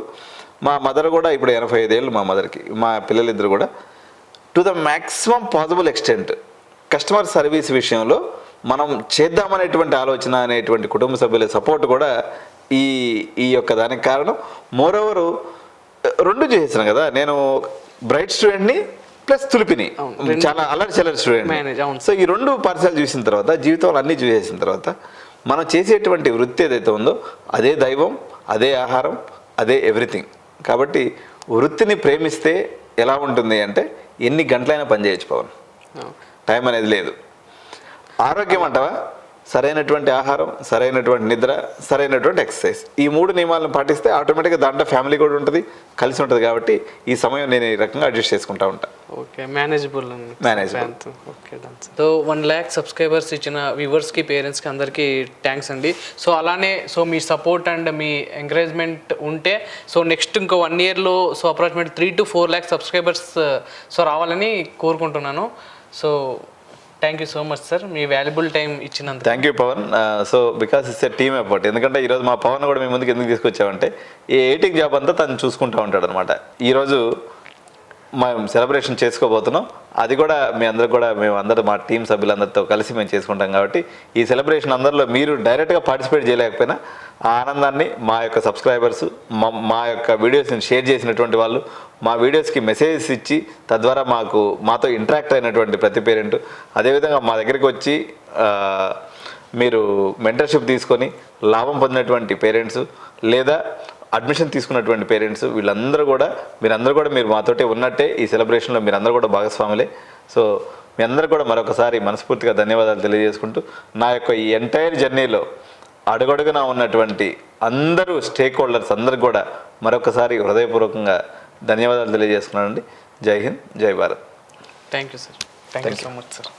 మా మదర్ కూడా ఇప్పుడు 85 ఏళ్ళు, మా మదర్కి, మా పిల్లలిద్దరు కూడా to the maximum possible extent customer service విషయంలో మనం చేద్దామనేటువంటి ఆలోచన అనేటువంటి కుటుంబ సభ్యుల సపోర్ట్ కూడా ఈ యొక్క దానికి కారణం. మోరోవరు 2 చేసేసాను కదా నేను, బ్రైట్ స్టూడెంట్ని ప్లస్ తులిపిని, చాలా అల్లరి చిల్లరి స్టూడెంట్. సో ఈ 2 పార్సల్ చూసిన తర్వాత, జీవితంలో అన్నీ చూసేసిన తర్వాత, మనం చేసేటువంటి వృత్తి ఏదైతే ఉందో అదే దైవం, అదే ఆహారం, అదే ఎవ్రీథింగ్. కాబట్టి వృత్తిని ప్రేమిస్తే ఎలా ఉంటుంది అంటే ఎన్ని గంటలైనా పని చేయొచ్చు పవన్, టైం అనేది లేదు. ఆరోగ్యం అంటావా, సరైనటువంటి ఆహారం, సరైనటువంటి నిద్ర, సరైనటువంటి ఎక్సర్సైజ్, ఈ 3 నియమాలను పాటిస్తే ఆటోమేటిక్గా దాంట్లో ఫ్యామిలీ కూడా ఉంటుంది, కలిసి ఉంటుంది. కాబట్టి ఈ సమయం నేను ఈ రకంగా అడ్జస్ట్ చేసుకుంటా ఉంటాను. Okay, manageable. Okay, done. So 1 lakh subscribers ఇచ్చిన వ్యూవర్స్కి, పేరెంట్స్కి అందరికీ థ్యాంక్స్ అండి. సో అలానే మీ సపోర్ట్ అండ్ మీ ఎంకరేజ్మెంట్ ఉంటే సో నెక్స్ట్ ఇంకో 1 yearలో so approximate 3 to 4 lakh subscribers so రావాలని కోరుకుంటున్నాను. So thank you so much sir, మీ వాల్యుబుల్ టైం ఇచ్చినందుకు. Thank you Pavan. So because it's a team effort. ఎందుకంటే ఈరోజు మా పవన్ కూడా మీ ముందుకు ఎందుకు తీసుకొచ్చామంటే, ఈ ఎడిటింగ్ జాబ్ అంతా తను చూసుకుంటూ ఉంటాడు అనమాట. ఈరోజు మేము సెలబ్రేషన్ చేసుకోబోతున్నాం, అది కూడా మీ అందరూ కూడా, మేము అందరూ మా టీం సభ్యులందరితో కలిసి మేము చేసుకుంటాం. కాబట్టి ఈ సెలబ్రేషన్ అందరిలో మీరు డైరెక్ట్గా పార్టిసిపేట్ చేయలేకపోయినా ఆ ఆనందాన్ని మా యొక్క సబ్స్క్రైబర్స్, మా యొక్క వీడియోస్ని షేర్ చేసినటువంటి వాళ్ళు, మా వీడియోస్కి మెసేజెస్ ఇచ్చి తద్వారా మాతో ఇంటరాక్ట్ అయినటువంటి ప్రతి పేరెంట్, అదేవిధంగా మా దగ్గరికి వచ్చి మీరు మెంటర్షిప్ తీసుకొని లాభం పొందినటువంటి పేరెంట్స్, లేదా అడ్మిషన్ తీసుకున్నటువంటి పేరెంట్స్, వీళ్ళందరూ కూడా మీరు మాతోటే ఉన్నట్టే ఈ సెలబ్రేషన్లో మీరందరూ కూడా భాగస్వాములే. సో మీ అందరూ కూడా మరొకసారి మనస్ఫూర్తిగా ధన్యవాదాలు తెలియజేసుకుంటూ, నా యొక్క ఈ ఎంటైర్ జర్నీలో అడుగడుగునా ఉన్నటువంటి అందరూ స్టేక్ హోల్డర్స్ అందరికి కూడా మరొకసారి హృదయపూర్వకంగా ధన్యవాదాలు తెలియజేసుకున్నానండి. జై హింద్, జై Bharat. Thank you sir. Thank you so much sir.